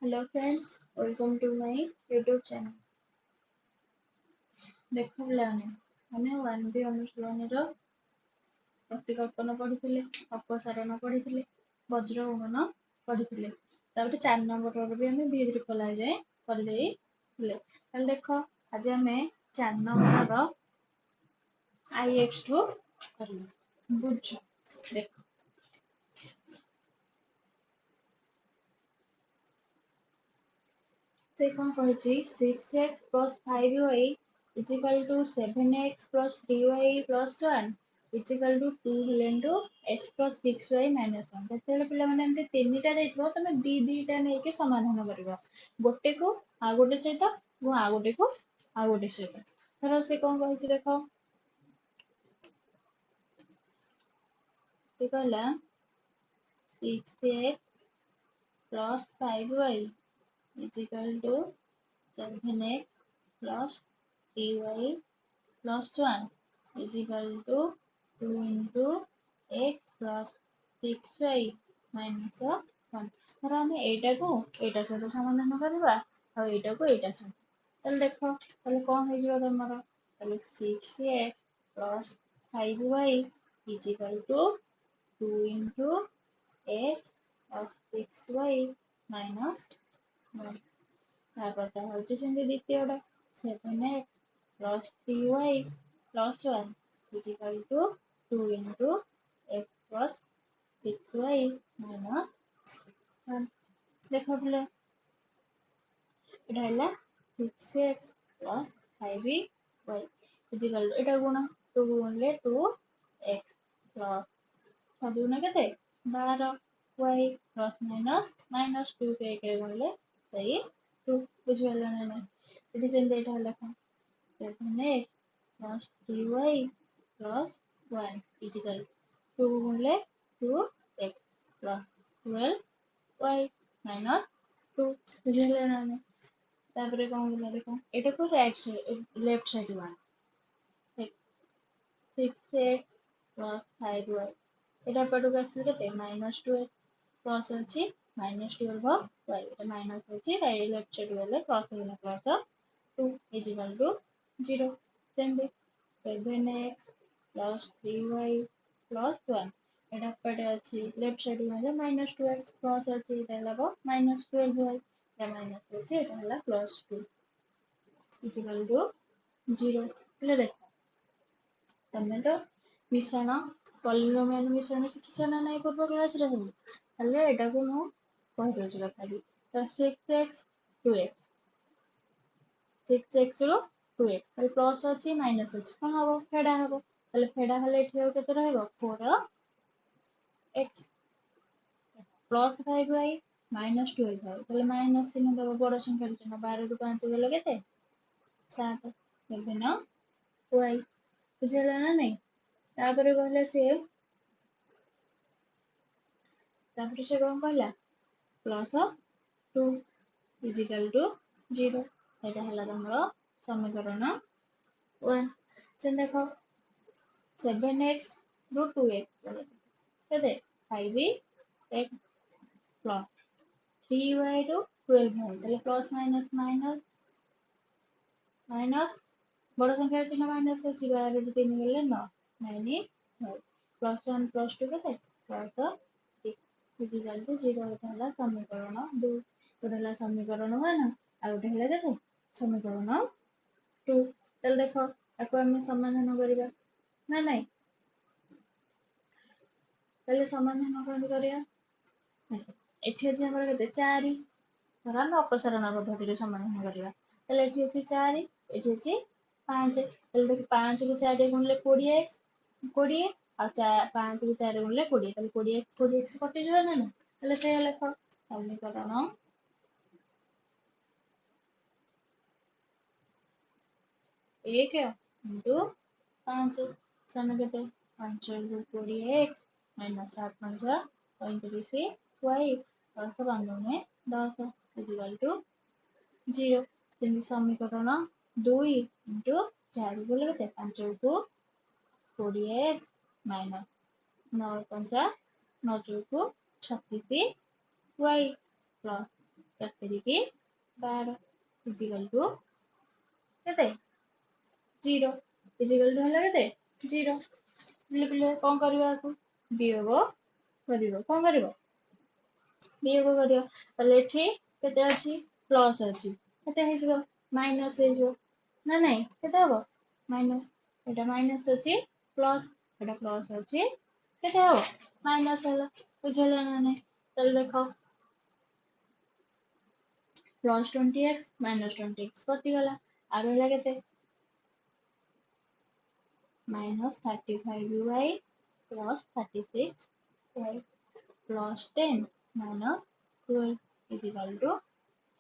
Hello friends, welcome to my YouTube channel. ଦେଖ ପିଲାମାନେ ଆମେ 1B ଅନୁଶୀଳନୀର ପ୍ରତିକଳ୍ପନ ପଢିଥିଲେ, ଅପସାରଣ ପଢିଥିଲେ, ବଜ୍ରଗମନ ପଢିଥିଲେ। ତାପରେ 4 ନମ୍ବରର ବି ଆମେ B ତ୍ରିଫଳା ଯାଏ କରିଦେଇଥିଲେ। ତାହେଲେ ଦେଖ ଆଜି ଆମେ 4 ନମ୍ବରର IX ରୁ କରିବା। ବୁଝ ଦେଖ से कौन कहछि 6x plus 5y is equal to 7x plus 3y plus 1 is equal to 2 into x plus 6y minus 1 ଯେତେବେଳେ ପିଲାମାନେ ଏମିତି ତିନିଟା ଦେଇଥିବ ତମେ ଦିଟା ନେଇକି ସମାଧାନ କରିବ ଗୋଟେ को ଆଉ ଗୋଟେ ସହିତ ଏବଂ ଆଉ ଗୋଟେ को ଆଉ ଗୋଟେ ସହିତ ଧର ସେ କଣ କହିଛି ଦେଖ ସେ କହିଲା 6x plus 5y is equal to 7x plus 3y plus 1 is equal to 2 into x plus 6y minus 1 ଧର ଆମେ ଏଇଟାକୁ ଏଇଟା ସହିତ ସମାଧାନ କରିବା ଆଉ ଏଇଟାକୁ ଏଇଟା ସହିତ ତାହେଲେ ଦେଖ ତାହେଲେ କଣ ହେଇଯିବ ତମର ତାହେଲେ 6x plus 5y is equal to 2 into x plus 6y minus 1 ତାପରଟା ହଉଛି ସେମିତି ଦ୍ୱିତୀୟଟା 7x plus 3y plus 1 is equal to 2 into x plus 6y minus 1 ଦେଖ ପିଲା ଏଟା ହେଲା 6x plus 5y is equal to ଏଟା ଗୁଣ 2 ଗୁଣିଲେ 2x plus 6 ଦୁଗୁଣେ କେତେ 12 y plus minus 2 କୁ 1 ରେ ଗୁଣିଲେ ସେଇ 2 ବୁଝିପାରିଲ ନା ନାହିଁ ଏଠି ସେମିତି ଏଇଟା ହେଲା କଣ 7x plus 3y plus 1 is equal to 2 ଗୁଣିଲେ 2x plus 12y minus 2 ବୁଝିପାରିଲ ନା ନାହିଁ ତାପରେ କଣ ହେଲା ଦେଖ ଏଟାକୁ ଲେଫ୍ଟ ସାଇଡ୍ କୁ ଆଣ 6x plus 5y এটা এপଟକୁ ଆସିଲେ କେତେ -2x plus ଅଛି -12y এটা ମାଇନସ୍ ଅଛି ଲେଫ୍ଟ ସାଇଡ୍ ଗଲେ ପ୍ଲସ୍ ହେଇଗଲା ପ୍ଲସ୍ 2 is equal to 0 ସେମିତି 7x plus 3y plus 1 এটা ଏପଟେ ଅଛି ଲେଫ୍ଟ ସାଇଡ୍ ଗଲେ -2x ପ୍ଲସ୍ ଅଛି ଏଟା ହେଲା -12y এটা ମାଇନସ୍ ଅଛି ଏଟା ହେଲା +2 is equal to 0 ହେଲେ ଦେଖ ତମେ ତ ମିଶ୍ରଣ ପଲିନୋମିଆଲ ମିଶ୍ରଣ ଶିଖିଛ ନା ନାହିଁ ପୂର୍ବ କ୍ଲାସରେ ସବୁ ତାହେଲେ ଏଟାକୁ ମୁଁ କହିଦେଉଛି ତଥାପି ତ 6x 2x 6x ରୁ 2x ତାହେଲେ ପ୍ଲସ୍ ଅଛି ମାଇନସ୍ ଅଛି କଣ ହବ ଫେଡା ହବ ତାହେଲେ ଫେଡା ହେଲେ ଏଠି ଆଉ କେତେ ରହିବ 4x plus 5y minus 12y ତାହେଲେ ମାଇନସ୍ ଚିହ୍ନ ଦେବ ବଡ ସଂଖ୍ୟାର ଚିହ୍ନ 12 ରୁ 5 ଗଲେ କେତେ 7 7y ବୁଝିହେଲା ନା ନାଇଁ ତାପରେ କହିଲା ତାପରେ ସେ କଣ କହିଲା +2 is equal to 0 ଏଇଟା ହେଲା ତମର ସମୀକରଣ 1 ସେମିତି ଦେଖ 7x ରୁ 2x ଗଲେ କେତେ 5x plus 3y ରୁ 12y ତାହେଲେ ପ୍ଲସ୍ ମାଇନସ୍ ବଡ ସଂଖ୍ୟାର ଚିହ୍ନ ମାଇନସ୍ ଅଛି 12 ରୁ 3 ଗଲେ 9 9y +1 +2 କେତେ +3 is equal to 0 ଏଟା ହେଲା ସମୀକରଣ 2 ଗୋଟେ ହେଲା ସମୀକରଣ 1 ଆଉ ଗୋଟେ ହେଲା କେତେ ସମୀକରଣ 2 ତାହେଲେ ଦେଖ ତାକୁ ଆମେ ସମାଧାନ କରିବା ନା ନାଇଁ ତାହେଲେ ସମାଧାନ କେମିତି କରିବା ଏଠି ଅଛି ଆମର କେତେ 4 ଧର ଆମେ ଅପସାରଣ ପଦ୍ଧତିରେ ସମାଧାନ କରିବା ତାହେଲେ ଏଠି ଅଛି 4 ଏଠି ଅଛି 5 ତାହେଲେ ଦେଖ 5 କୁ 4 ଗୁଣିଲେ 20x 20 ଆଉ 5 କୁ 4 ଗୁଣିଲେ 20 ତାହେଲେ 20x କଟିଯିବ ନା ନା ତାହେଲେ ସେଇଆ ଲେଖ ସମୀକରଣ 1 into 5 ସମାନ କେତେ 5 ରୁ 20x minus 7 5 35y plus 5 10 is equal to 0 ସେମିତି ସମୀକରଣ 2 into 4 ଗଲେ କେତେ 5 କୁ 20x minus 9 5 9 କୁ 36y plus 4 12 इजिकल टू केते 0 इजिकल टू हला केते 0 पिले पिले कौन करबा को वियोग करिवो कौन करिवो वियोग करिवो ताले एठी केते अछि प्लस अछि केते हे जिवो माइनस हे जिवो ना नहीं केते हबो माइनस एटा माइनस अछि प्लस एटा प्लस अछि केते हबो माइनस हला बुझला ना नहीं ताले देखो प्लस 20x माइनस 20x कटिगला आरो हला केते minus 35y plus 36y plus 10 minus 12 is equal to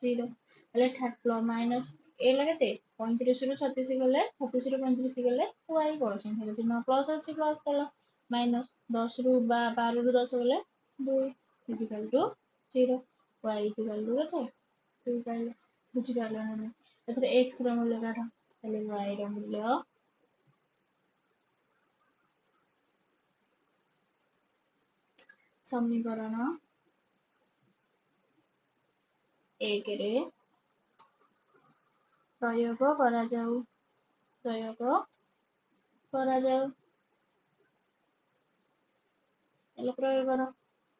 0 એટલે minus ए लगते 35 रु 36 गले 36 रु 35 गले y पड़ोसन हेले चिन्ह प्लस अछि प्लस कला माइनस 10 रु 12 रु 10 गले 2 is equal to 0 y is equal to केते 2 पाइले बुझि पारला ना एथरे x रो मूल्य काढ ताले y रो मूल्य समीकरण 1 रे प्रयोग करा जाऊ एले प्रयोग करो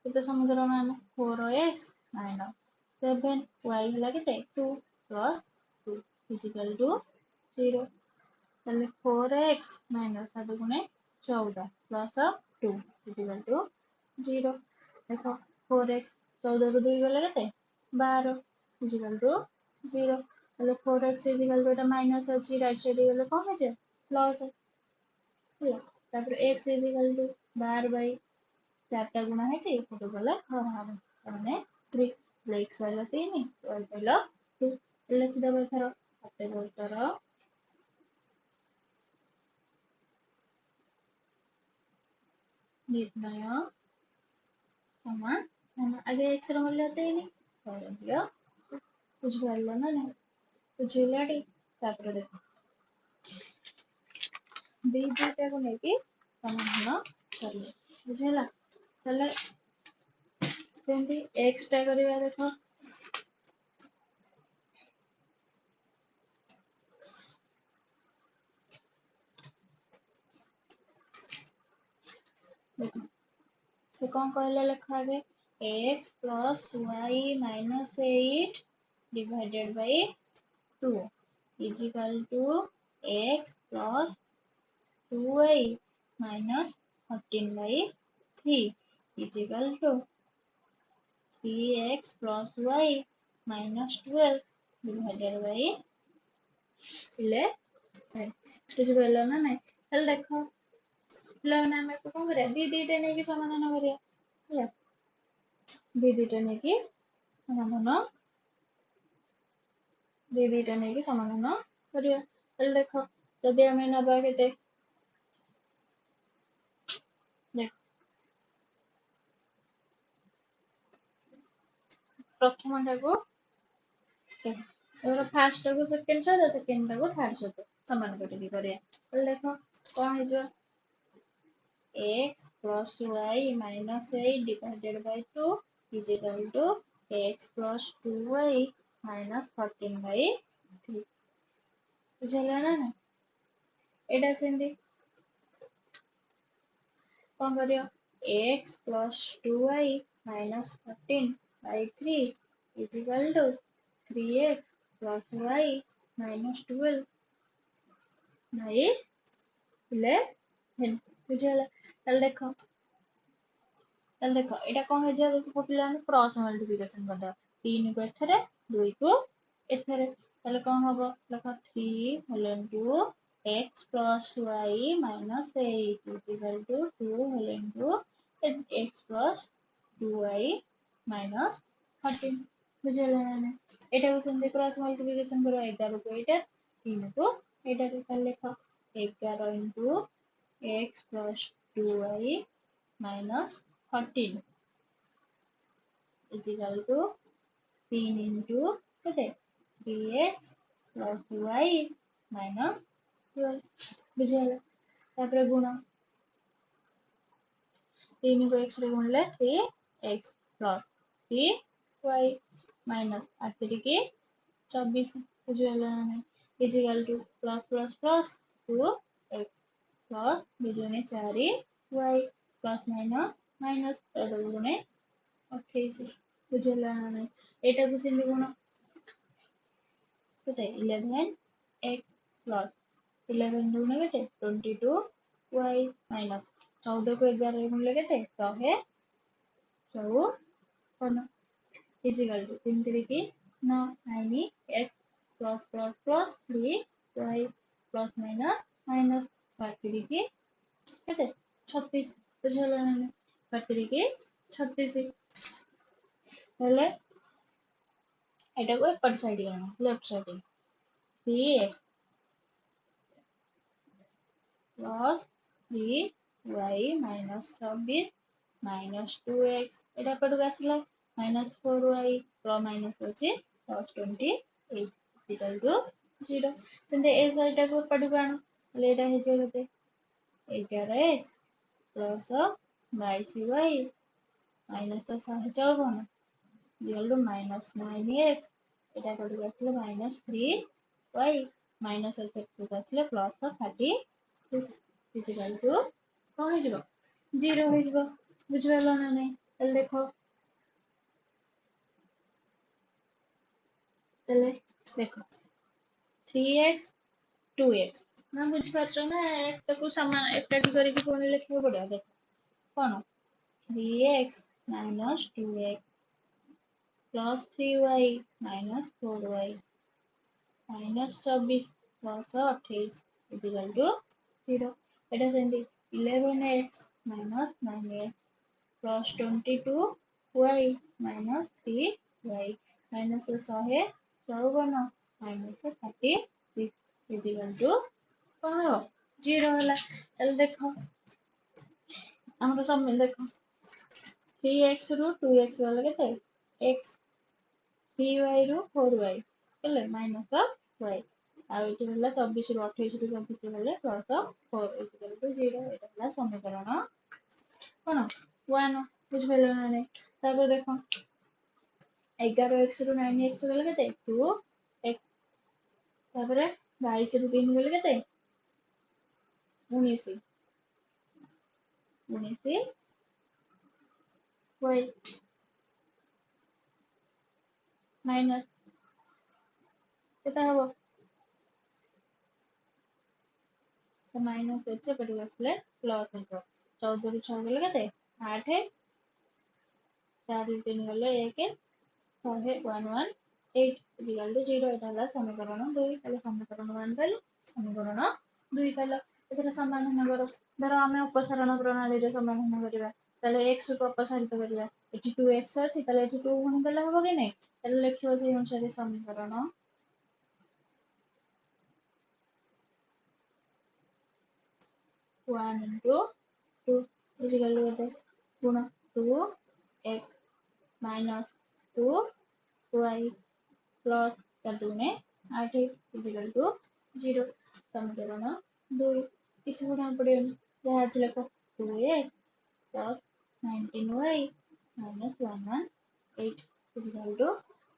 केते समीकरण आने 4x minus 7y हला केते 2 plus 2 is equal to 0 ताले 4x minus 7 गुणे 14 plus 2 is equal to 0 देखो 4x 14 रु 2 गले केते 12 is equal to 0 ताले 4x is equal to Etah minus अछि राइट साइड गले कोन हे जे प्लस होला तापर x is equal to 12 चारटा गुणा है जे फोटो गला घर हाबे माने 3 x वाला 3 y वाला 2 लिख देबो एथरो अते उत्तर निर्णय समान आगे x ର मूल्य 3 दियो बुझ पारलो ना नहीं बुझिलाटी तापर देखो दी दुटा को लेके समाधान करियो बुझिला तले सेंती x टा करबा देखो देखो से कौन कहले लिखा आगे x plus y minus 8 divided by 2 is equal to x plus 2y minus 13 by 3 is equal to 3x plus y minus 12 divided by 11 बुझिपारल ना नहीं हेल देखो पिलाने आमे को कौन करिया दी दीटा नहीं कि समाधान करिया ହେଲା दी दीटा नहीं कि समाधान करिया हेल देखो जदि आमे नबा केते देख प्रथम टाको और फर्स्ट टाको सेकंड टाको थर्ड सहित समान करके करिया हेल देखो कौन हे जो x plus y minus 8 divided by 2 is equal to x plus 2y minus 14 by 3 बुझला ना ना एटा सेंदी कौन करियो x plus 2y minus 14 by 3 is equal to 3x plus y minus 12 by 11 बुझला ताले देखो एटा कौन हे जे देखो पिला ने क्रॉस मल्टीप्लिकेशन कर दो 3 को एथरे 2 को एथरे ताले कौन हबो देखो 3 whole into x plus y minus 8 is equal to 2 whole into x plus 2y minus 14 बुझला ना एटा को सेंदे क्रॉस मल्टीप्लिकेशन करो 11 को एटा 3 को एटा ताले लिखो 11 into x plus 2y minus 14 is equal to 3 into 3x plus 2y minus 12 बुझला तापर गुण 3 को x रे गुणले 3x plus 3 y माइनस 8 की 24 बुझिगला ना नहीं is equal to plus plus plus 2x plus 2 दूनी 4 y प्लस माइनस माइनस 2 दूनी 28 बुझिगला ना नहीं एटा को सिंधी गुण केते 11x प्लस 11 दूनी केते 22y माइनस 14 को 11 गुणले केते 154 इजिकल टू 3 की 9 9x plus plus plus 3y plus minus minus 3 की केते 36 बुझिगला ना 3 की 36 हेले एटा को एपट साइड करना left side 3x plus 3y minus 26 minus 2x एटा एपट को आसला माइनस 4y प्लस माइनस होची प्लस 28 इक्वल टू 0 सेंते ए साइड को एपट को आनो ले एटा हे जे केते 11x plus 22y minus 54 equal to minus 9x एटा एपट को आसला माइनस 3y माइनस एपट को आसला प्लस 36 इक्वल टू कौन हो जिवो 0 हो जिवो बुझिगला ना नहीं तले देखो तले देखो 3x 2x ना बुझ पाछो ना एक को समान एकटी करके कोन लिखियो पड़ो देखो कोन 3x minus 2x plus 3y minus 4y minus 26 plus 28 is equal to 0. It is in the 11x minus 9x plus 22y minus 3y minus 154 minus 36 is equal to 0 होला चल देखो हमरो सब मिल देखो 3x ରୁ 2x ଗଲେ କେତେ x 3y ରୁ 4y ହେଲେ ମାଇନସ y ଆଉ ଏଠି ହେଲା 24 ରୁ 28 ରୁ 24 ଗଲେ ପ୍ଲସ 4 ଇକ୍ୱାଲ ଟୁ 0 ଏଟା ହେଲା ସମୀକରଣ କଣ 1 ବୁଝିପାରିଲ ନା ନାହିଁ ତାପରେ ଦେଖ 11x ରୁ 9x ଗଲେ କେତେ 2x ତାପରେ 22 ରୁ 3 ଗଲେ କେତେ 19 y माइनस केता हबो तो माइनस अच्छे पड़ी आसले प्लस हो 14 ରୁ 6 गले केते 8 4 ରୁ 3 गले 1 118 इक्वल टू 0 एटा होला समीकरण 2 ताले समीकरण 1 पाइल समीकरण 2 पाइल एथरा समाधान करो धरो हमें अपसारण प्रणाली रे समाधान करिवा ताले x को अपसारित करिवा एठी 2x अछि ताले एठी 2 गुण देला होबो कि नै ताले लिखियो से अनुसार समीकरण 1 into 2 is equal to what? गुणा 2x minus 2y plus 2 ने 8 is equal to 0 समीकरण 2 इसी गुणा पड़े जहाँ आज लिखो 2x plus 19y minus 118 is equal to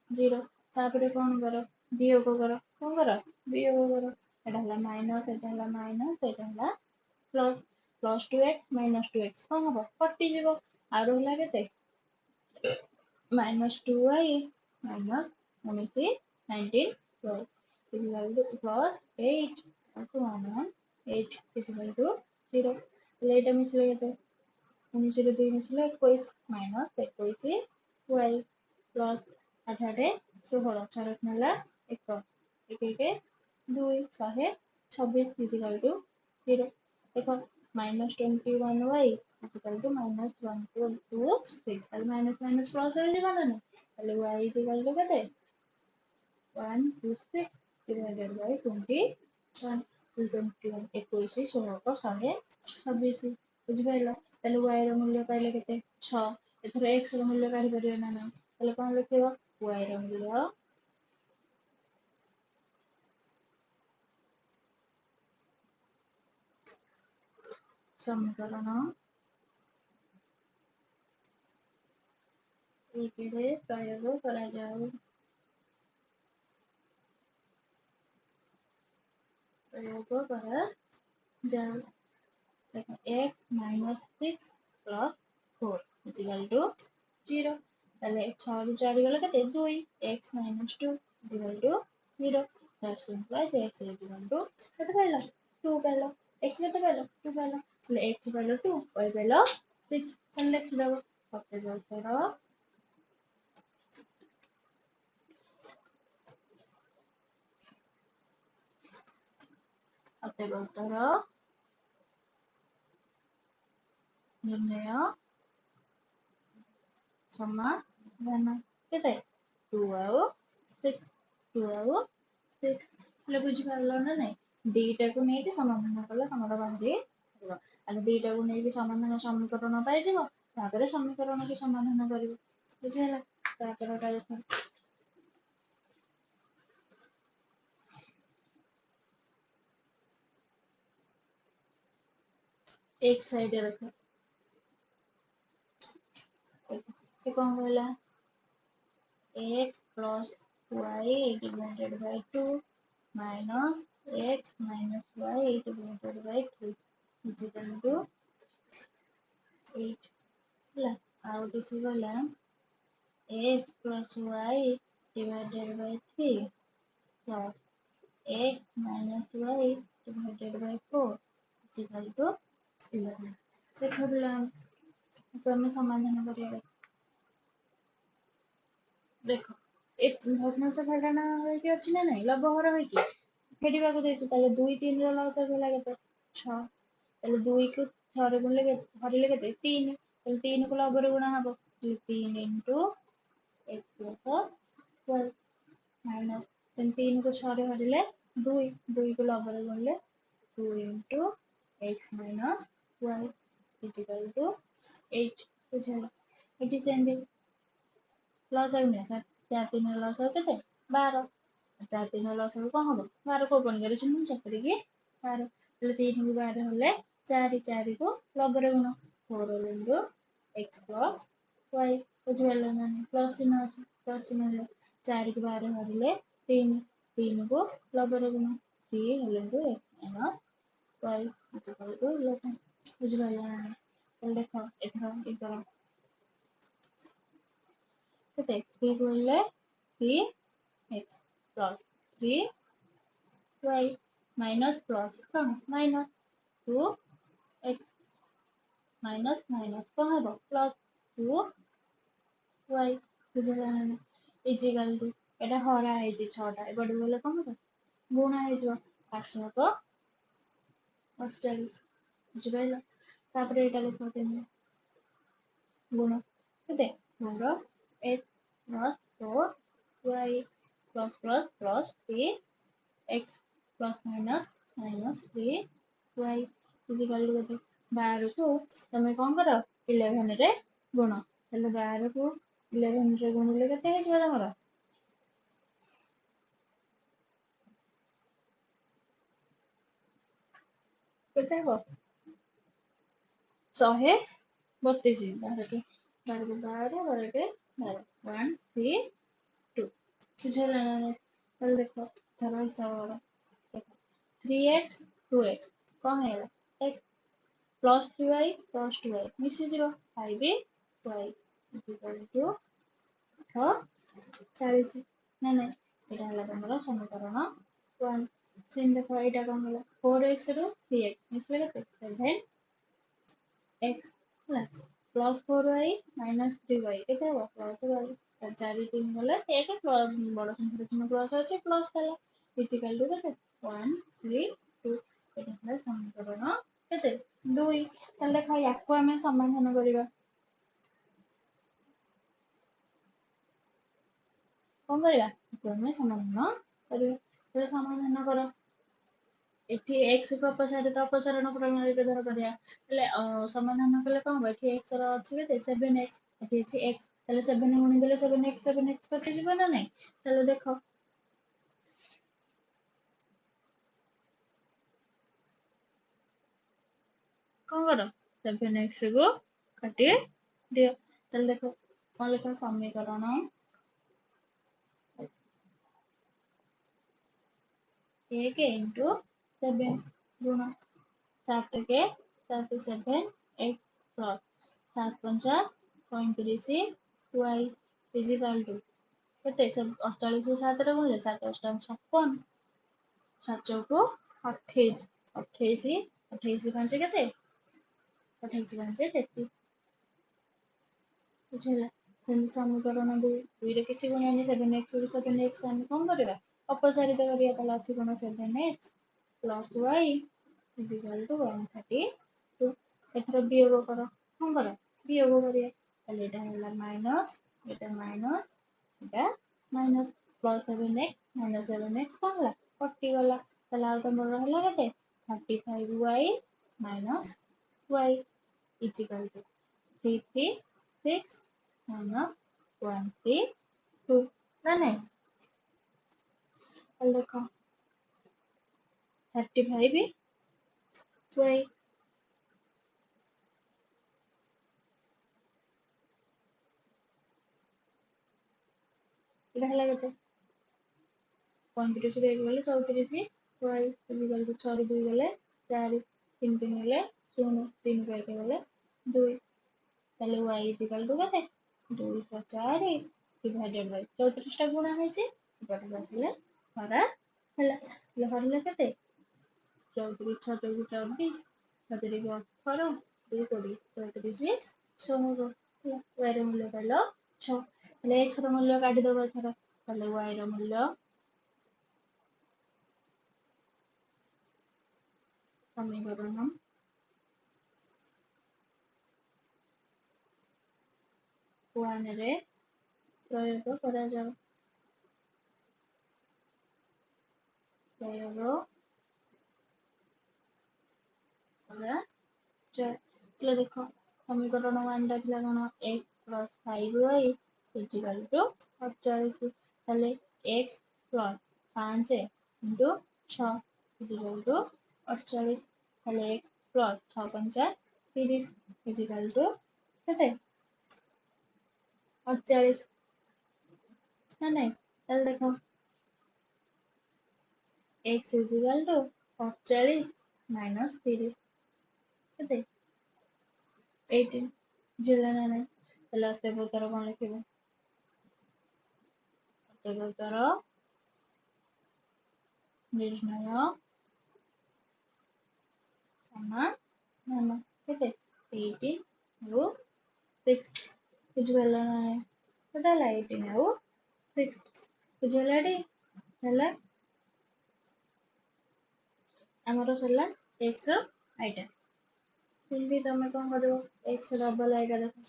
0 तापरे कौन करो वियोग करो कौन करो वियोग करो एटा हला माइनस एटा हला माइनस एटा हला plus plus 2x minus 2x कौन हम कटि जीवो आरो हला केते minus 2y minus 19 19 12 is equal to plus 8 into 8 is equal to 0 लेटा मिसले केते 19 रे 2 मिसले 21 माइनस 21 y प्लस 8 8 16 4 नेला 1 1 1 2 26 is equal to 0 देखो minus 21y is equal to minus 126 ताले माइनस माइनस प्लस हो जिवो ना ताले y is equal to केते 126 divided by 21 21 21 16 को 126 बुझिपाइलो ताले y रो मूल्य पाइले केते 6 एथर x रो मूल्य काढी परियो ना ना ताले कोन लिखिबो y रो मूल्य समीकरण ଏକରେ ପ୍ରୟୋଗ କରାଯାଉ। प्रयोग କରାଯାଉ। देखो x minus 6 plus 4 is equal to 0 তাহলে 6 ରୁ 4 গଲେ কেতে 2 x minus 2 is equal to 0 that implies x is equal to কেতে পাইলো 2 পাইলো x কেতে পাইলো 2 পাইলো তাহলে x পাইলো 2 y পাইলো 6 তাহলে লিখি দেব সত্যের উত্তর ସତ୍ୟ ଉତ୍ତର ନିର୍ଣ୍ଣୟ ସମାଧାନ କେତେ 2 ଆଉ 6 2 ଆଉ 6 ହେଲେ ବୁଝିପାରିଲ ନା ନାଇଁ ଦିଟାକୁ ନେଇକି ସମାଧାନ କଲେ ତମର ବାହାରି ଯିବ ଆଉ ଦିଟାକୁ ନେଇକି ସମାଧାନ ସମୀକରଣ ପାଇଯିବ ତାପରେ ସମୀକରଣକୁ ସମାଧାନ କରିବ ବୁଝିହେଲା ତାପରେ ଦେଖ एक साइड रख से कौन कहला x plus y divided by 2 minus x minus y divided by 3 is equal to 8 ହେଲା ଆଉ କିଛି ଗଲା x plus y divided by 3 plus x minus y divided by 4 is equal to 11 ଦେଖ ପିଲା ଆମେ ସମାଧାନ କରିବା ଦେଖ ଏ ଭଗ୍ନାଂଶ ଫେଡାଣ ହେଇକି ଅଛି ନା ନାଇଁ ଲବହର ହେଇକି ଫେଡିବାକୁ ଦେଇଛି ତାହେଲେ 2 3 ର ଲସାଗୁ ହେଲା କେତେ 6 ତାହେଲେ 2 କୁ 6 ରେ ଗୁଣିଲେ ହରିଲେ କେତେ 3 ତାହେଲେ 3 କୁ ଲବରେ ଗୁଣା ହବ 3 into x plus y minus 3 କୁ 6 ରେ ହରିଲେ 2 2 କୁ ଲବରେ ଗୁଣିଲେ 2 into x minus y is equal to 8 ବୁଝିହେଲା ଏଠି ସେମିତି लसागु नहीं 4 3 लसागु केते 12 4 3 लसागु कौन हम 12 को कोन करे छिनु चकरी की 12 એટલે 3 କୁ 12 ହେଲେ 4 4 କୁ ଲବରେ ଗୁଣ 4 into x plus y ବୁଝିହେଲା ନା ପ୍ଲସ୍ ଚିହ୍ନ ଅଛି ପ୍ଲସ୍ ଚିହ୍ନ ହେଲେ 4 କୁ 12 ହରିଲେ 3 3 କୁ ଲବରେ ଗୁଣ 3 into x minus y is equal to 11 ବୁଝିପାରିଲ ନା ତାହେଲେ ଦେଖ ଏଥର ଇ କର କେତେ 3 ଗୁଣିଲେ 3x plus 3y minus plus କଣ minus 2x minus minus କଣ ହେବ plus 2y ବୁଝିଲା ନା ଇଜିକାଲ ଟୁ ଏଟା ହରା ହେଇଛି 6ଟା ଏପଟେ ଗଲେ କଣ ହେବ ଗୁଣା ହେଇଯିବ 848 ବୁଝିପାରିଲ ତାପରେ ଏଇଟା ଲେଖ କେମିତି ଗୁଣ କେତେ 4 x plus 4y plus plus plus 3x plus minus minus 3y is equal to କେତେ 12 କୁ ତମେ କଣ କର 11 ରେ ଗୁଣ ତାହେଲେ 12 କୁ 11 ରେ ଗୁଣିଲେ କେତେ ହେଇଯିବ ତମର କେତେ ହେବ 132 12 के 12 1 3 2 बुझेला ना चल देखो धरो हिसाब करो देखो 3x 2x कौन है x plus 2y मिसी जीव 5y is equal to 40 ना ना एटा हला तमरा समीकरण 1 सेम देखो एटा कौन हला 4x रो 3x मिसले केते 7x ହେଲା plus 4y minus 3y କେତେ ହେବ plus y 4 3 ଗଲେ 1 plus ବଡ଼ ସଂଖ୍ୟାର ଚିହ୍ନ plus ଅଛି plus ହେଲା ଇଜିକାଲ ଟୁ କେତେ 1 3 2 ଏଟା ହେଲା ସମୀକରଣ କେତେ 2 ତାହେଲେ ଦେଖ ୟାକୁ ଆମେ ସମାଧାନ କରିବା କଣ କରିବା ୟାକୁ ଆମେ ସମାଧାନ କରିବା ତାହେଲେ ସମାଧାନ କର ଏଠି x କୁ ଅପସାରିତ ଅପସାରଣ ପ୍ରଣାଳୀରେ ଧର କରିବା ତାହେଲେ ସମାଧାନ କଲେ କଣ ହବ ଏଠି x ର ଅଛି କେତେ 7x ଏଠି ଅଛି x ତାହେଲେ 7 ଗୁଣି ଦେଲେ 7x କଟିଯିବ ନା ନାଇଁ ତାହେଲେ ଦେଖ କଣ କର 7x କୁ କାଟି ଦିଅ ତାହେଲେ ଦେଖ कौन लिखा समीकरण 1 इंटू 7 गुण 7 के 7 7 x प्लस 7 पंचा 35 y इजिकल टू केते सब 48 7 रे गुणले 7 अष्टांग 56 7 चौको 28 28 28 5 केते 28 5 33 बुझला सेम समीकरण 2 रे किछि गुणनी 7x ରୁ 7x हम कोन करबा अपसारित करिया ताला अछि कोन 7x plus y equal to 132 एथरो वियोग करो कोन करो वियोग करिया ताले एटा होला माइनस एटा माइनस प्लस 7x कोन होला कटि गला ताला आ तमर रहला केते 35y minus y equal to 36 minus 22 ना नहीं अब देखो 35 y इधर लगा तो 35 रे गले 34 y इक्वल टू 6 रे 2 गले 4 3 3 गले 0 3 पे गले 2 তাহলে y ইকুয়াল টু কত 204 ডিভাইডেড বাই 34 টা গুণা হয়েছে এবারে আসলে হরা হলা তাহলে হরলে কত 34 6 24 7 18 2 20 34 16 ହେଲା y ର ମୂଲ୍ୟ ପାଇଲ 6 ତାহଲେ x ର ମୂଲ୍ୟ କାଢି ଦବ ଏଥର ତାହଲେ y ର ମୂଲ୍ୟ समीकरण 1 रे प्रयोग करा जाओ प्रयोग करा जाओ देखो समीकरण 1 देखला कोन x plus 5y equal to 48 ताले x plus 5 into 6 equal to 48 ताले x प्लस 6 5 30 इक्वल टू केते 48 ना नहीं ताले देखो x इक्वल टू 48 माइनस 30 केते 18 जिला ना नहीं ताले आस्ते उत्तर कोन लिखिबो उत्तर निर्णय समाधान केते 18 रो 6 बुझला ना नहीं पता ला 18 रो 6 बुझला डी हला हमरो सरला x आइटा हिंदी तमे कोन करबो x डबल आइटा देखो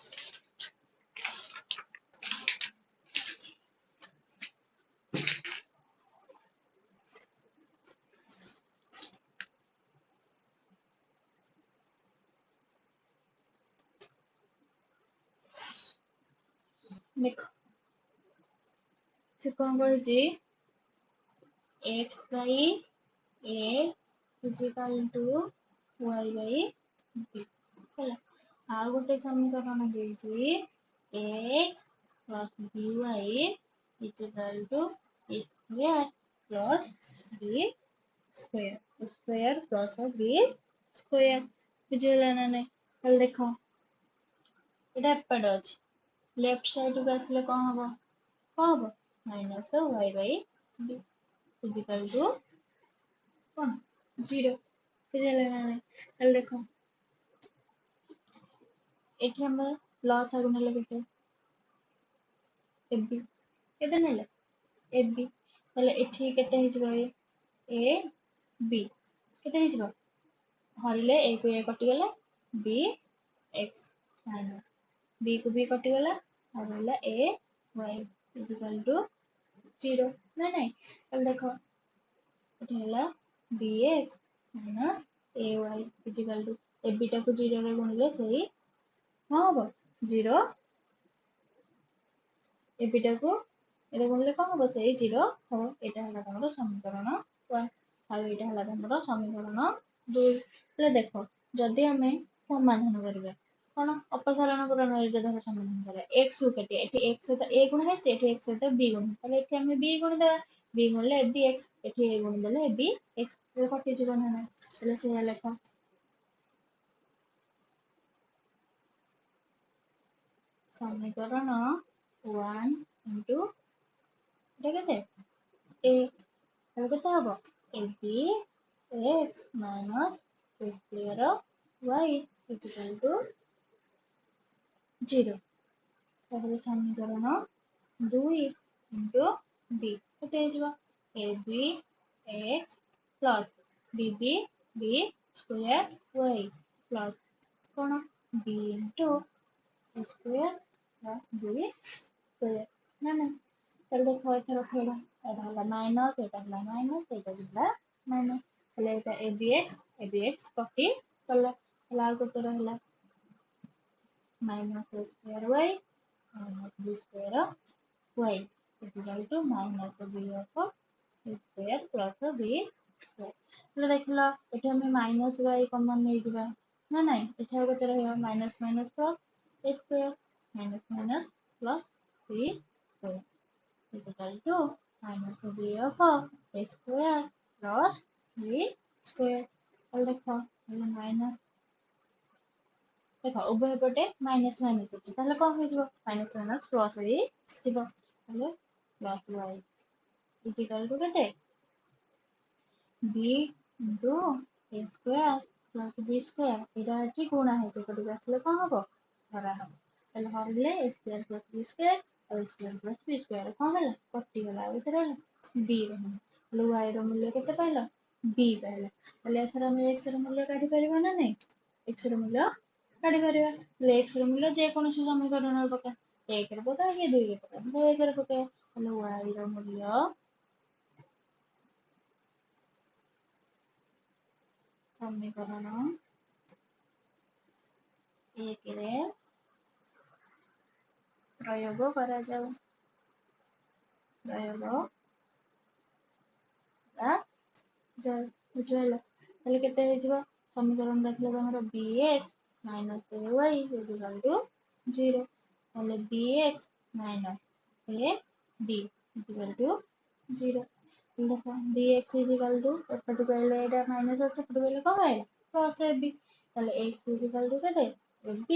देखो से कोन कहै छी x by a is equal to y by b ହେଲା आ गोटे समीकरण देछि x plus by is equal to a square plus b square plus b square बुझला ना नहीं चल देखो एटा एपड अछि लेफ्ट साइड को आसले कोन हबो minus y by b is equal to कौन 0 बुझला ना नहीं चल देखो एठी हम प्लस आगु नेले केते ab केते नेले ab तले एठी केते हि जबो a b केते हि जबो हरिले a को a कटि गेला b x माइनस b को b कटि गेला हरिला a y is equal to 0 ना नहीं चल देखो एठी होला bx minus ay is equal to ab टा को 0 रे गुणिले सही हां हबो 0 ab टा को एरे गुणिले कोन हबो सही 0 हो एटा हला हमर समीकरण 1 आ एटा हला हमर समीकरण 2 ले देखो जदी हमें समाधान करबा कौन अपसारण पूरण धर समाधान करा x को केटे एठी x सहित a गुण है एठी x सहित b गुण ताले एठी हम b गुण देबा b गुणले bx एठी a गुण देले bx तो कटि जीवन है ताले से लेखा समीकरण 1 into এটা কেতে a তাহলে কেতে হবে ab x minus a square y is equal to 0 তাহলে সমীকরণ 2 into b কেতে হইଯିବ ab x plus bb b square y plus কোন b into a square plus b square না না তাহলে দেখো এখানে খেলা এটা হলো মাইনাস এটা হলো মাইনাস এটা হলো মাইনাস তাহলে এটা abx কপি করলে তাহলে আর কত রইলা minus a square y minus b square y is equal to minus b of a square plus b square তাহলে দেখলা এটা আমি minus y কমন নেই দিবা না নাই এটা কত রইব minus minus plus a square minus minus plus b square is equal to minus b of a square plus b square তাহলে দেখো minus देखो उभय पटे माइनस माइनस अछि ताले कोन होय जबो माइनस माइनस प्लस होई जबो ताले plus y is equal to केते b into a square plus b square एटा की गुणा है जे कटी आसले कोन हबो हरा हबो ताले हरले a square plus b square और square plus b square कोन होला कटी गला उतरे b रहन ताले y रो मूल्य केते पाइलो b पाइलो ताले एथरा हम x रो मूल्य काढी परिबा ना नै x रो मूल्य काढी परिबा ताले x रो मूल्य जे कोनोसी समीकरण पका 1 रे पका कि 2 रे पका 2 रे पका ताले y रो मूल्य समीकरण 1 रे प्रयोग करा जाऊ प्रयोग बुझल ताले केते हे जिवो समीकरण देखले हमर bx minus ay is equal to 0 ताले bx minus ab is equal to 0 देखो bx is equal to एपटु कहले एटा माइनस আছে एपटु कहले कम है प्लस ab ताले x is equal to केते ab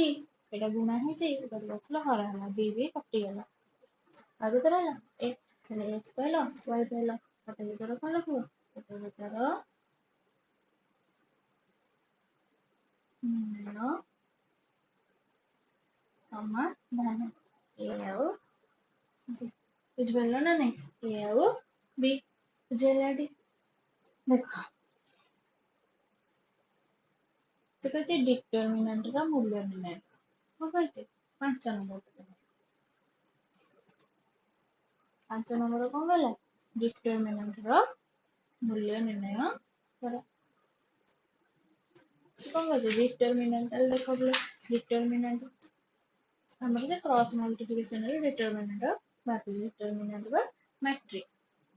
एटा गुणा है जे एटा बसला हरा हला b b कटि गला आगे तो रहला a ताले x कहलो y कहलो कटे भीतर कोन लिखबो कटे भीतर निम्न समाधान a ଆଉ बुझिପାରିଲ ना नहीं a ଆଉ b बुझेलाटी देखो तो कहते डिटरमिनेंट का मूल्य निर्णय कौन कहते 5 नंबर 5 नंबर कौन कहला डिटरमिनेंट रो मूल्य निर्णय करा कौन कहते डिटरमिनेंट देखो बोले डिटरमिनेंट हमर जे क्रॉस मल्टीप्लिकेशन रे डिटरमिनेंट बाकी डिटरमिनेंट बा मैट्रिक्स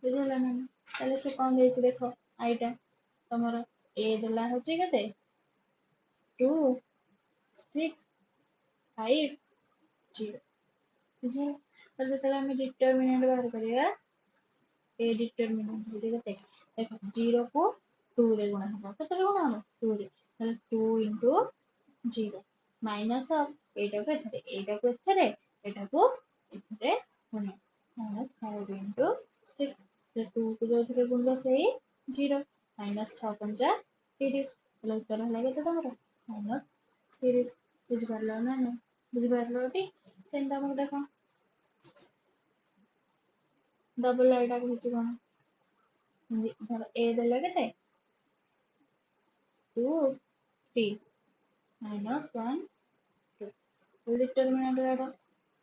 बुझला ना ताले से कौन देछि देखो आइटा तमरो a देला होछि केते 2 6 5 0 बुझला ताले ताले हम डिटरमिनेंट बाहर करिया a डिटरमिनेंट बुझे केते देखो 0 को 2 रे गुणा हबो केते रे गुणा हबो 2 रे ताले 2 into 0 माइनस ऑफ एटा को एथरे गुणा माइनस 5 into 6 तो 2 को जो थे गुणले से 0 माइनस 6 पंजा 30 ताले उत्तर होला केते तमरो माइनस 30 बुझि पारलो ना ना बुझि पारलो टी सेंटा हम देखो डबल एटा को हिच कोन धर a देला केते 2 3 minus 1 2 determinant Etah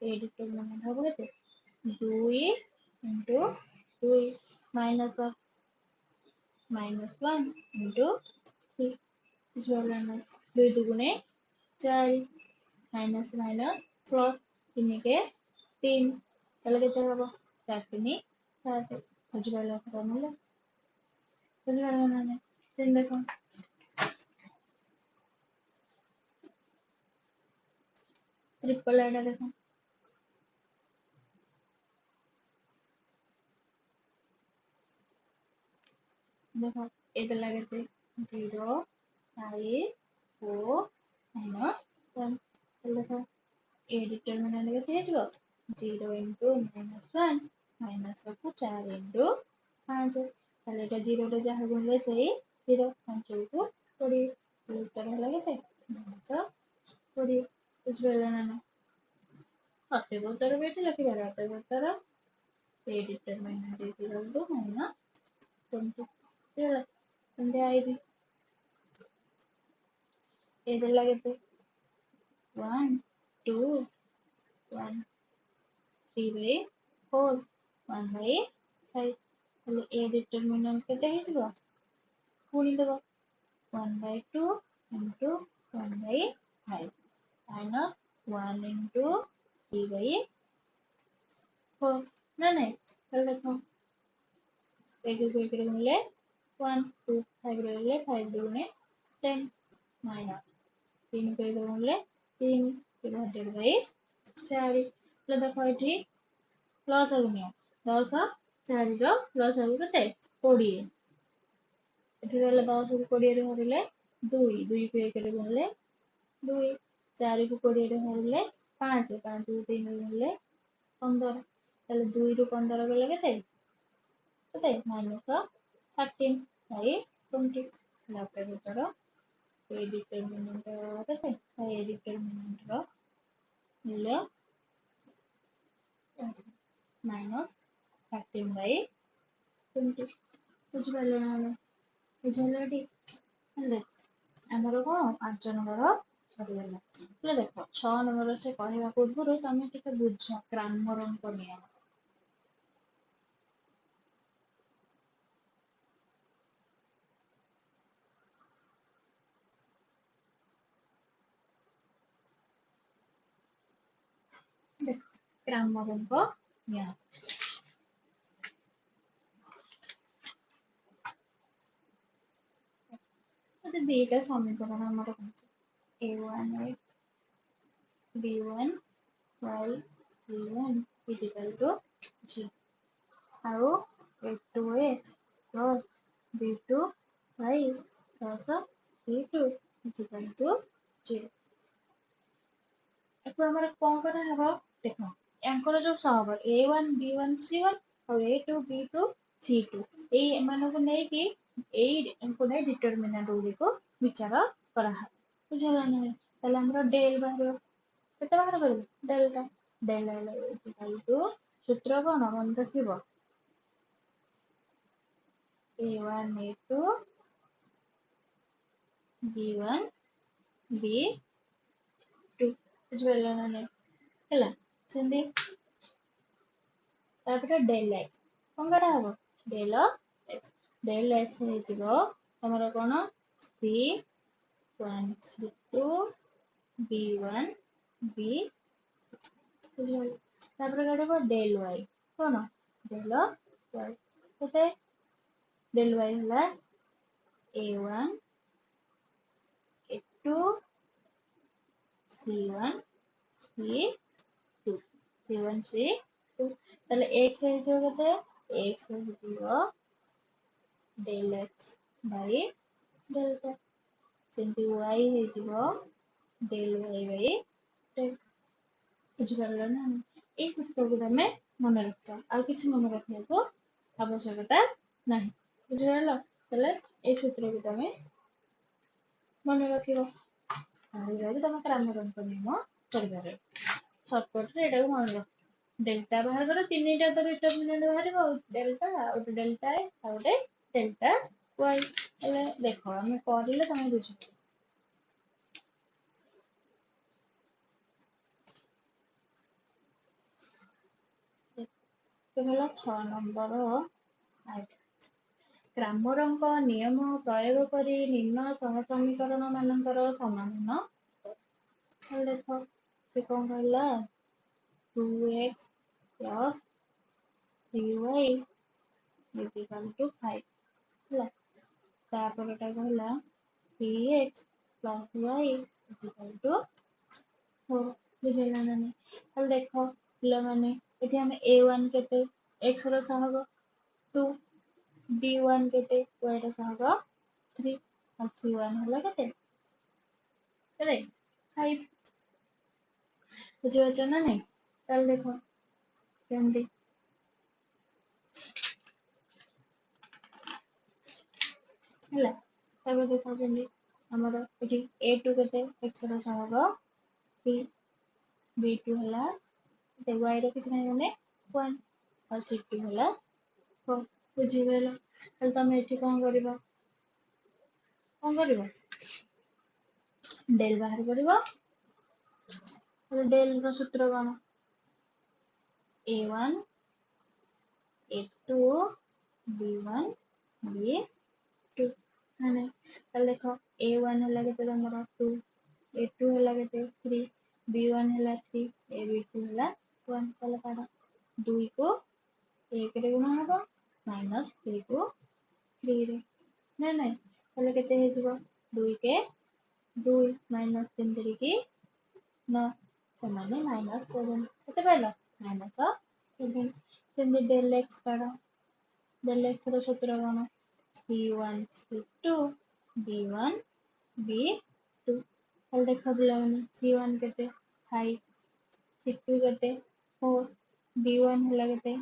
a determinant हबो केते 2 into 2 minus of minus 1 into 6 जोड़ना 2 दुगुने 4 minus minus plus 3 के 3 ताले केते हबो 4 3 7 बुझिबाला फॉर्मूला बुझिबाला ना सेम देखो ट्रिपल एटा देखो देखो ये लगे 0 5 4 माइनस 1 देखो ए डिटरमिनेंट केते हेजबो 0 into -1 माइनस को 4 into 5 ताले एटा 0 रे जहा गुणले सही 0 5 को 20 उत्तर हला केते -20 बुझबेला ना सत्य उत्तर बेटी लिखिबा सत्य उत्तर ए डिटरमिनेंट इज इक्वल टू -20 ହେଲା ସେମିତି ଆଇବି ଏ ଦେଲା କେତେ 1 2 1 3/4 1/5 ତାହେଲେ ଏ ଡିଟରମିନାଣ୍ଟ କେତେ ହେଇଯିବ ପୁଣି ଦେବ 1/2 into 1/5 minus 1 into 3/4 ନା ନାଇଁ ତାହେଲେ ଦେଖ एक गुणिले 1 2 5 गुणिले 5 दुगुणे 10 माइनस 3 को गुणिले 3 डिवाइडेड बाय 4 तो देखो एठी प्लस गुणिया 10 4 रो प्लस हो केते 20 एठी रहले 10 को 20 रे हरिले 2 2 को 1 रे गुणिले 2 4 को 20 रे हरिले 5 5 को 3 रे गुणिले 15 ताले 2 ରୁ 15 गले केते केते -13 by 20 latte Uttar A determinant केते ए डिटरमिनेंट रो मूल्य -13 by 20 बुझ पाले ना बुझले ठीक हेले हमर को 5 नंबर सरीगला ले देखो 6 नंबर से कहवा पूर्व तमे टिके बुझ ग्रामर अंक नियम ग्रामर अंक नियम तो दीटा समीकरण हमर a1x b1 y c1 is equal to 0 ଆଉ a2x plus b2y plus c2 is equal to 0 ଏକୁ ଆମର କଣ କରା ହେବ ଦେଖ ୟାଙ୍କର ଯୋଉ ସହଗ a1 b1 c1 ଆଉ a2 b2 c2 ଏଇ ଏମାନଙ୍କୁ ନେଇକି ଏଇ ଏଙ୍କୁ ନେଇ ଡିଟରମିନାଣ୍ଟ ଗୁଡ଼ିକୁ ବିଚାର କରାହବ ବୁଝିଲା ନା ତାହେଲେ ଆମର ଡେଲ ବାହାରିବ କେତେ ବାହାର କରିବୁ delta del is equal to ସୂତ୍ର କଣ ମନେ ରଖିବ a1 a2 b1 b2 ବୁଝିପାରିଲ ନା ନାଇଁ ହେଲା ସେମିତି ତାପରେ ଡେଲ x କଣ କରାହବ ଡେଲ x ହେଇଯିବ ତମର କଣ c1 c2 b1 b ବୁଝିପାରିଲ ତାପରେ କାଢିବ ଡେଲ y କଣ ଡେଲ y କେତେ ଡେଲ y ହେଲା a1 a2 c1 c2 c1 c2 তাহলে x ହେଇଯିବ କେତେ x ହେଇଯିବ del x by delta ସେମିତି y ହେଇଯିବ del y by del ବୁଝିପାରିଲ ନା ଏଇ ସୂତ୍ରକୁ ତମେ ମନେ ରଖିବ ଆଉ କିଛି ମନେ ରଖିବାକୁ ଆବଶ୍ୟକତା ନାହିଁ ବୁଝିପାରିଲ ତାହେଲେ ଏଇ ସୂତ୍ରକୁ ତମେ ମନେ ରଖିବ ତାହେଲେ ତମେ ଗ୍ରାମର ଅଙ୍କ ନିୟମ କରିପାରିବ ସର୍ଟକଟରେ ଏଟାକୁ ମନେ ରଖ डेल्टा बाहर करो तीनटा तो डिटरमिनेंट बाहर डेल्टा और डेल्टा एक्स और डेल्टा वाई એટલે देखो हम କରିଲେ ତମେ ବୁଝିବ तो ହେଲା 6 नंबर ग्रामर अंक नियम प्रयोग करी निम्न सहसमीकरण मानकर समाधान देखो से कौन कहला 2x plus 3y is equal to 5 ହେଲା ତାପରେ ଟା କହିଲା 3x plus y is equal to 4 बुझेगा ना नहीं ताले देखो पिला माने एठी हमें a1 केते x रो सहग 2 b1 केते y रो सहग 3 और c1 होला केते केते 5 बुझियो ना नहीं ताले देखो केमती ହେଲା ତାପରେ ଦେଖାଉଛନ୍ତି ଆମର ଏଠି a2 କେତେ x ର ସହଗ b b2 ହେଲା y ର କିଛି ନାହିଁ ମାନେ 1 और c2 ହେଲା 4 ବୁଝିଗଲ ତାହେଲେ ତମେ ଏଠି କଣ କରିବ ଡେଲ ବାହାର କରିବ ତାହେଲେ ଡେଲ ର ସୂତ୍ର କଣ a1 a2 b1 b2 ମାନେ ତାହେଲେ ଦେଖ a1 ହେଲା କେତେ ତମର 2 a2 ହେଲା କେତେ 3 b1 ହେଲା 3 ab2 ହେଲା 1 ତାହେଲେ କାଢ 2 को 1 ରେ ଗୁଣ ହବ माइनस 3 को 3 रे नहीं नहीं ताहले केते हे जिवो 2 के 2 माइनस 3 3 की 9 समान माइनस 7 केते पाइलो माइनस 7 सेंदी डेल x काढ डेल x रो सूत्र कोन c1 c2 b1 b2 ताहले देखो पिला माने c1 केते 5 c2 केते 4 b1 होला केते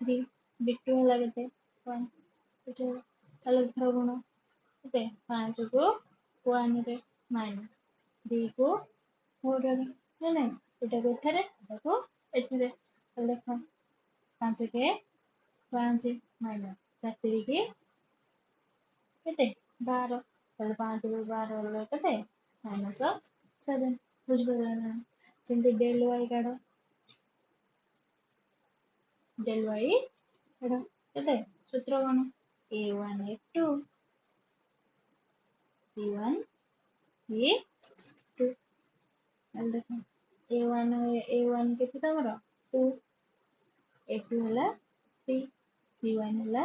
3 b2 होला केते 1 ताहले धर गुण केते 5 को 1 रे माइनस 3 को 4 रे नहीं नहीं एटा को एथरे एटा को एथरे ताहले देखो 5 के 5 माइनस 4 की केते 12 ताहले 5 रो 12 होला केते माइनस 7 बुझबो ना सेंती डेल y काढ डेल y काढ केते सूत्र कोन a1 a2 c1 c2 ताहले देखो a1 केते तमरो 2 a2 होला 3 c1 होला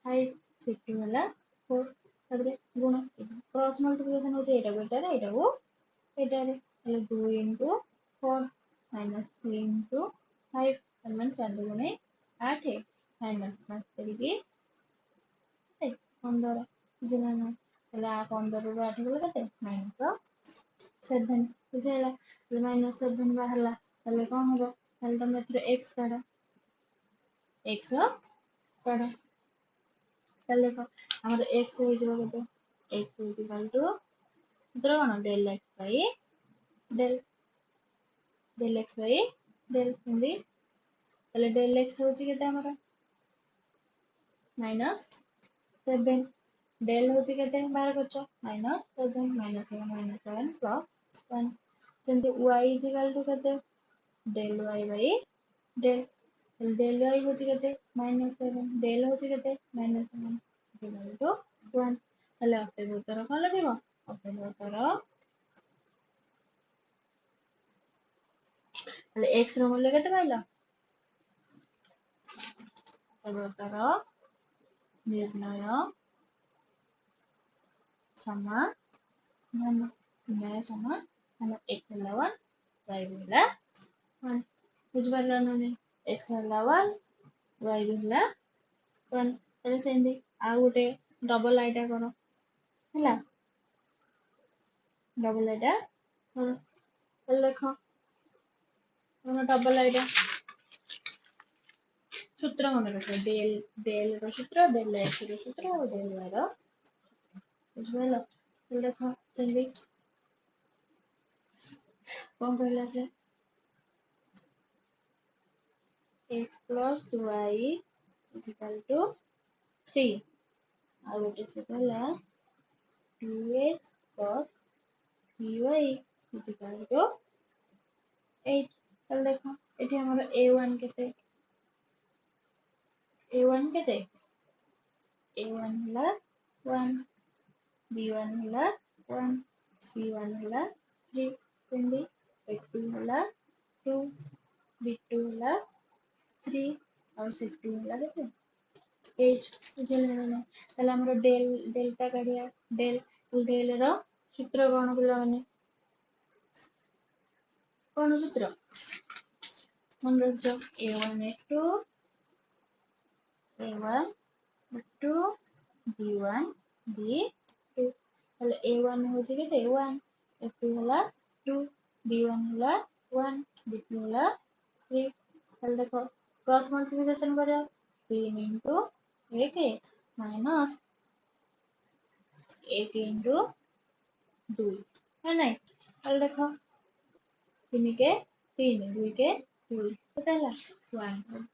5 c2 होला 4 ताପରେ गुण क्रॉस मल्टीप्लिकेशन हो एटा को एटा रे ताहले 2 into 4 minus 3 into 5 ताहले 4 गुणे 8 माइनस 5 करिके 15 बुझिला ना ताहले 15 रो 8 गला केते माइनस 7 बुझिला ताहले माइनस 7 बाहरला ताहले कोन हबो ताहले तमे एथरे x काढ x काढ ताहले देखो हमर x हो जिवो केते x is equal to सूत्र कोन del x by del x by del सेंदी ताहले del x होची केते हमर माइनस 7 del होची केते बाहर करछो माइनस 7 माइनस 7 प्लस 1 सेंदी y is equal to केते del y by del y होची केते माइनस 7 del होची केते माइनस 7 इक्वल टू 1 ताहले अते उत्तर कोन लागिवो अते उत्तर ताहले x रो मूल्य केते पाइलो अते उत्तर निर्णय समाधान निर्णय समाधान x ହେଲା 1 y ହେଲା 1 बुझ पारला ना नहीं x ହେଲା 1 y ହେଲା 1 ताले सेंदी आ गुटे डबल आइटा करो ହେଲା डबल आइटा करो ताले देखो हम डबल आइटा सूत्र मन रखो डेल रो सूत्र डेल x रो सूत्र और डेल y रो बुझिलो ताले देखो सेंदी कोन कहला से x plus y is equal to 3 और गोटे से कहला 2x plus 3y is equal to 8 ताले देखो एठी हमर a1 केते a1 केते a1 होला 1 b1 होला 1 c1 होला 3 सेंदी a2 होला 2 b2 होला 3 और c2 होला केते 8 बुझिले ना ताले हमर डेल्टा काढिया डेल रो सूत्र कोन बोला माने कौन सूत्र मन रख a1 a2 a1 a2 b1 b2 हेले a1 होची केते 1 a2 होला 2 b1 होला 1 b2 होला 3 हेले देखो क्रॉस मल्टीप्लिकेशन करो 3 into 1 माइनस 1 into 2 है नहीं हेले देखो 3 के 3 2 के 2 केते हला 1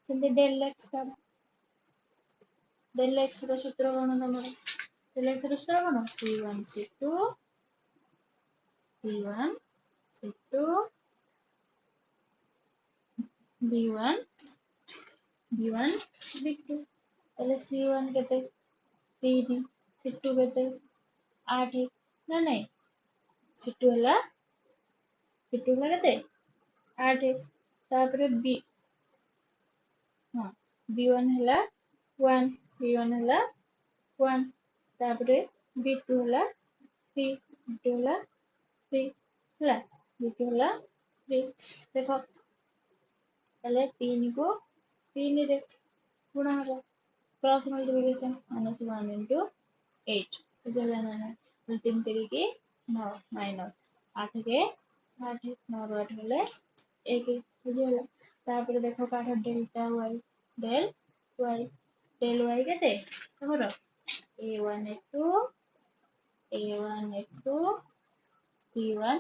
सेंते डेल x का डेल x रो सूत्र कोन तमरो डेल x रो सूत्र कोन c1 c2 c1 c2 b1 b1 b2 हेले c1 केते 3 c2 केते 8 ना नहीं c2 हला केते 8 तापरे b हां b1 हला 1 b1 हला 1 तापरे b2 हला 3 b2 हला 3 हला b2 हला 3 देखो हेले 3 को 3 रे गुणा हबो क्रॉस मल्टीप्लिकेशन -1 into 8 बुझला ना 3 3 के 9 माइनस 8 के 8 9 8 हेले 1 बुझला तापर देखो काटा डेल्टा y डेल y केते तमरो a1 a2 a1 a2 c1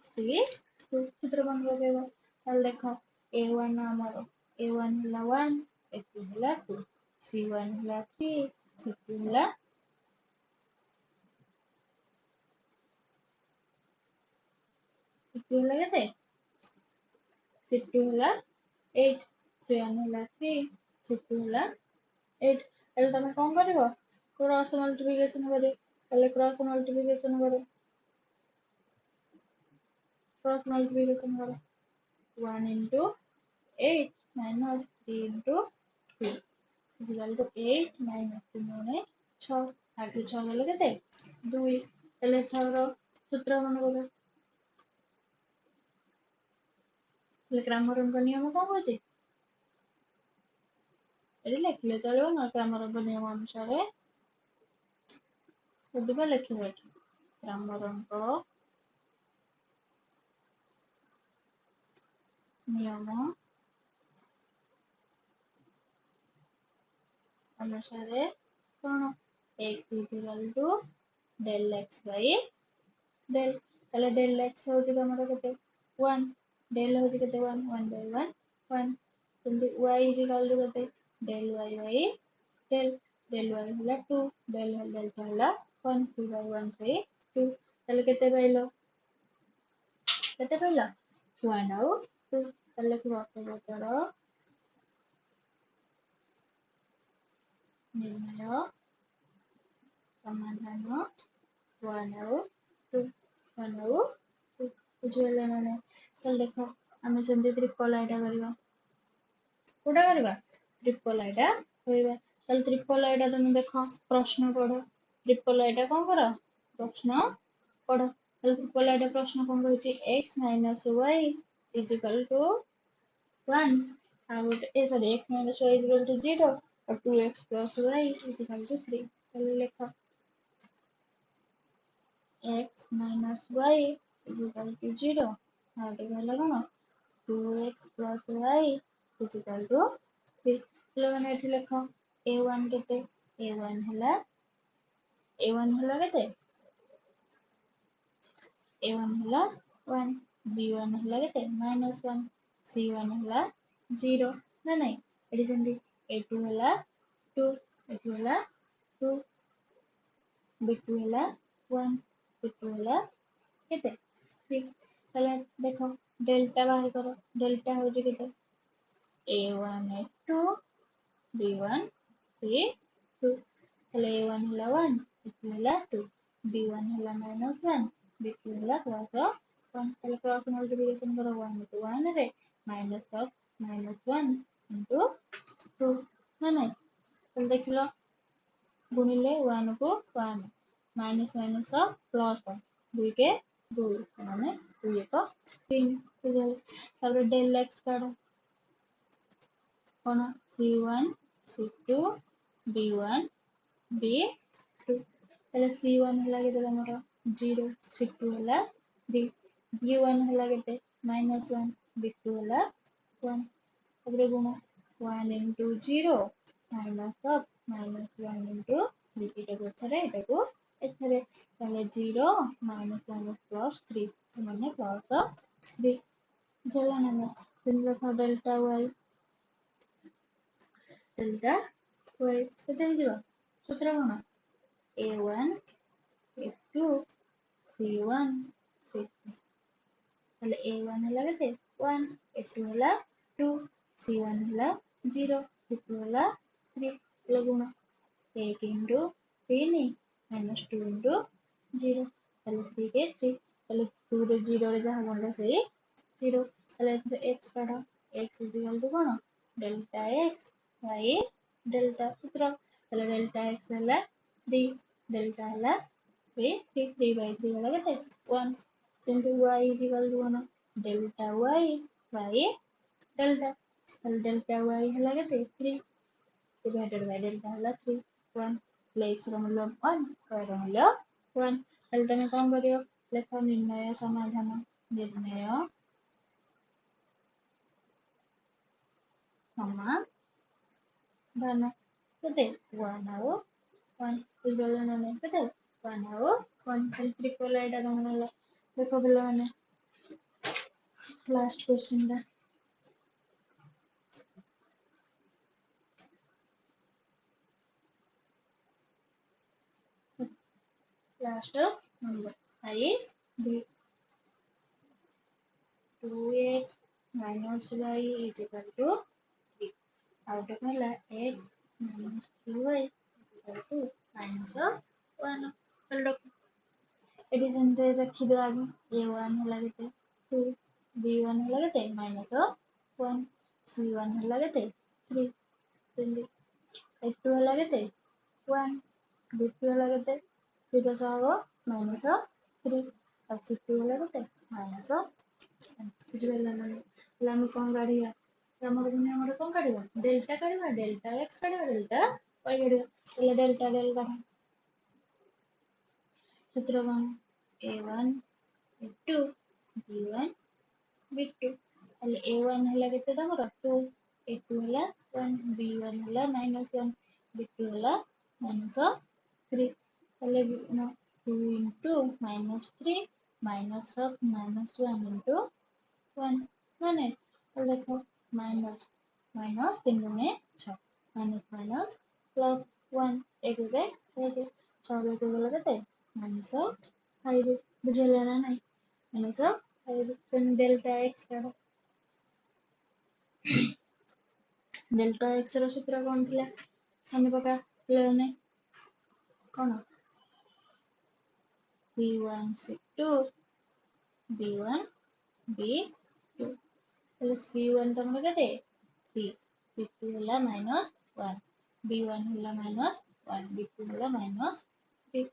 c2 सूत्र बन लगेगा हेले देखो a1 हमारो a1 हला 1 a2 हला 2 c1 हला 3 c2 हला c2 हला केते c2 हला 8 c1 हला 3 c2 हला 8 हेले तमे कोन करिवो क्रॉस मल्टीप्लिकेशन करियो हेले क्रॉस मल्टीप्लिकेशन करो क्रॉस मल्टीप्लिकेशन करो 1 into 8 minus 3 into 2 is equal to 8 minus 3 माने 6 8 6 गले केते 2 हेले 6 रो सूत्र मन करो हेले क्रैमरन का नियम कोन होचे एरे लिखले चलो ना क्रैमरन का नियम अनुसार बुझबा लिखिबो क्रैमरन का नियम अनुसार कौन x is equal to del x by del हेले del x होची तमरो केते 1 del होची केते 1 1 by 1 1 सेंती y is equal to केते del y by del y होला 2 del delta होला 1 2 by 1 by 2 हेले केते पाइलो 1 ଆଉ 2 हेले प्रश्नोत्तर निर्णय समाधान 1 ଆଉ 2 1 ଆଉ 2 बुझिगले माने चल देखो आमे सेंती ट्रिपल आइटा करबा कोडा करबा ट्रिपल आइटा होइबा चल ट्रिपल आइटा तुम देखो प्रश्न पढ़ो ट्रिपल आइटा कोन करो प्रश्न पढ़ो चल ट्रिपल आइटा प्रश्न कोन कहूची x minus y is equal to 1 out sorry x minus y is equal to 0 और 2x plus y is equal to 3 चलो लिखो x minus y is equal to 0 और ये वाला कौन 2x plus y is equal to 3 चलो मैंने ऐसे लिखो a1 केते a1 हला केते a1 हला 1 b1 हला केते -1 c1 हला 0 ना नहीं एडी जंदी a2 हला 2 a2 हला 2 b2 हला 1 c2 हला केते 3 चला देखो डेल्टा बाहर करो डेल्टा हो जे केते a1 a2 b1 b2 चला a1 हला 1 b2 हला 2 b1 हला -1 b2 हला +1 चला क्रॉस मल्टीप्लिकेशन करो 1 to 1 रे माइनस ऑफ -1 into 2 ना नहीं चल देख लो गुणिले 1 को 1 माइनस माइनस प्लस 2 के 2 माने 2 1 3 तापर डेल एक्स काढ कौन c1 c2 b1 b2 ताले c1 हला केते तमरो 0 c2 हला 3 b1 हला केते -1 b2 हला 1 तापर गुण 1 into 0 minus of -1 into 3 एटा थरे एटा को एथरे ताले 0 -1 plus 3 माने plus 3 जला ना simple delta y delta y କେତେ ହେଇଯିବ ସୂତ୍ର କଣ a1 a2 c1 c2 ତାହେଲେ a1 ହେଲା କେତେ 1 a2 ହେଲା 2 c1 ହେଲା 0 c2 ହେଲା 3 ତାହେଲେ ଗୁଣ 1 into 3 minus 2 into 0 ତାହେଲେ 3 के 3 ତାହେଲେ 2 ରେ 0 ରେ ଯାହା ଗଲା ସେଇ 0 ତାହେଲେ ଏଥିରେ x କାଢ x is equal to କଣ delta x y delta सूत्र ତାହେଲେ delta x ହେଲା 3 delta ହେଲା 3 by 3 ହେଲା କେତେ 1 ସେମିତି y is equal to କଣ delta y by delta ତାହେଲେ delta y ହେଲା କେତେ 3 divided by delta ହେଲା 3 1 x ର ମୂଲ୍ୟ 1 y ର ମୂଲ୍ୟ 1 ତାହେଲେ ତମେ କଣ କରିବ ଲେଖ ନିର୍ଣ୍ଣୟ ସମାଧାନ ନିର୍ଣ୍ଣୟ ସମାଧାନ କେତେ 1 ଆଉ 1 ବୁଝିପାରିଲ ନା ନାହିଁ କେତେ 1 ଆଉ 1 ଖାଲି ତ୍ରିପଲ ଏଇଟା କଣ ହେଲା ଦେଖ ପିଲାମାନେ ଲାଷ୍ଟ क्वेश्चन ଟା लास्ट नंबर आई भी 2x minus y is equal to 3 आउट कहला x minus 2y is equal to minus 1 हेलो एटी सेंते रखी दो आगे a1 हला केते 2 b1 हला केते minus 1 c1 हला केते 3 सेंते a2 हला केते 1 b2 हला केते 0 सह minus 3 और c2 हला केते minus बुझिगला ना ताले हम कोन काढिया हमर दुनिया हमर कोन काढिबा डेल्टा काढिबा डेल्टा x काढिबा डेल्टा y काढिबा ताले डेल्टा डेल्टा सूत्र कोन a1 a2 b1 b2 ताले a1 हला केते तमरो 2 a2 हला 1 b1 हला -1 b2 हला -3 ताले 2 into -3 minus of -1 into 1 माने देखो माइनस माइनस 3 गुणे 6 माइनस माइनस प्लस 1 एक गुणे 1 6 रे गला केते माइनस 5 बुझला ना नहीं माइनस 5 सेम डेल्टा x काढो डेल्टा x रो सूत्र कोन थिला सने पका लेने कोन c1 c2 b1 b2 ताले c1 तमरो केते 3 c2 हला -1 b1 हला -1 b2 हला -3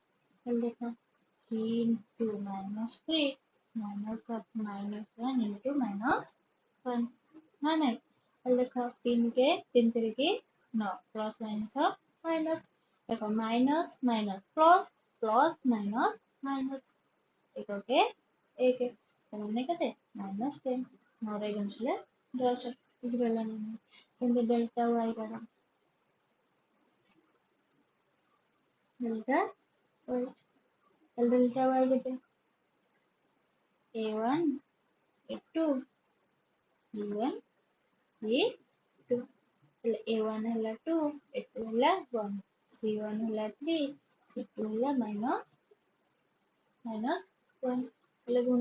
ताले देखो 3 into -3 minus of -1 into -1 ना नहीं ताले देखो 3 के 3 3 9 प्लस माइनस माइनस देखो minus minus plus plus minus minus एक ओके एक तमने केते -10 नरे गुणिले 10 बुझिगला ना सेंते डेल्टा y काढो डेल्टा y डेल्टा y केते a1 a2 c1 c2 ताले a1 हला 2 a2 हला 1 c1 हला 3 c2 हला -1 ताले गुण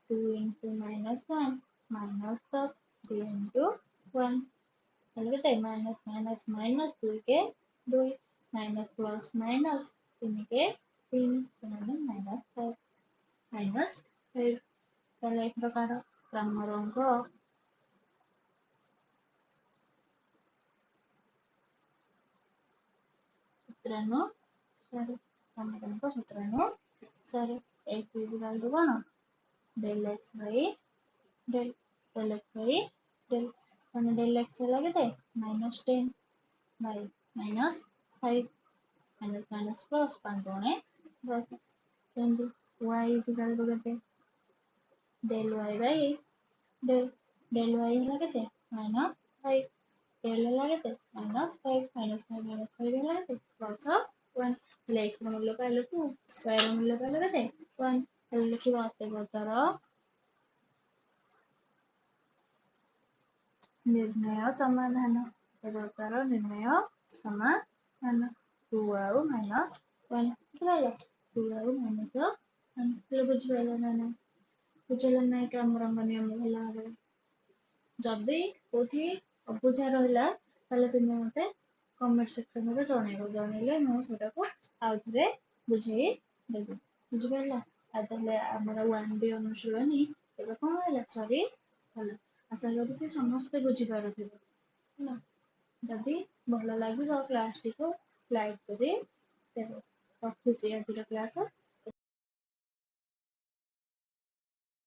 2 into -1 minus of 3 into 1 ताले केते माइनस माइनस माइनस 2 के 2 माइनस प्लस माइनस 3 के 3 ताले -5 माइनस 5 ताले एक प्रकार क्रमर अंक सूत्रानो सर क्रमर अंक सूत्रानो sir x is equal to 1 del x by del del x by del ମାନେ del x ହେଲା କେତେ -10 by -5 minus minus plus 5 ଗୁଣେ 10 ସେମିତି y is equal to କେତେ del y by del del y ହେଲା କେତେ -5 del ହେଲା କେତେ -5 -5 -5 ହେଲା କେତେ plus 1 ହେଲେ x ର ମୂଲ୍ୟ ପାଇଲେ 2 y ର ମୂଲ୍ୟ ପାଇଲେ କେତେ 1 ହେଲେ ଲେଖିବା ଅତଃ निर्णय समाधान प्रकार निर्णय समाधान 2 ଆଉ -1 ବୁଝିପାରିଲ 2 ଆଉ -1 ବୁଝିପାରିଲ ନା ନାଇଁ ବୁଝିଲ ନାଇଁ କ୍ରମରଙ୍ଗ ନିୟମ ଭଲ ଭାବରେ ଯଦି କୋଉଠି ଅବୁଝା ରହିଲା ତାହେଲେ ତୁମେ ମତେ କମେଣ୍ଟ ସେକ୍ସନରେ ଜଣେଇଲେ ମୁଁ ସେଟାକୁ ଆଉ ଥରେ ବୁଝେଇ ଦେବି ବୁଝିପାରିଲ ଆଉ ତାହେଲେ ଆମର 1B ଅନୁଶୀଳନୀ ଏବେ କଣ ହେଲା ସରିଗଲା ଆଶା କରୁଛି ସମସ୍ତେ ବୁଝିପାରୁଥିବେ ହେଲା ଯଦି ଭଲ ଲାଗିବ କ୍ଲାସଟିକୁ ଲାଇକ୍ କରି ଦେବେ ରଖୁଛି ଆଜିର କ୍ଲାସ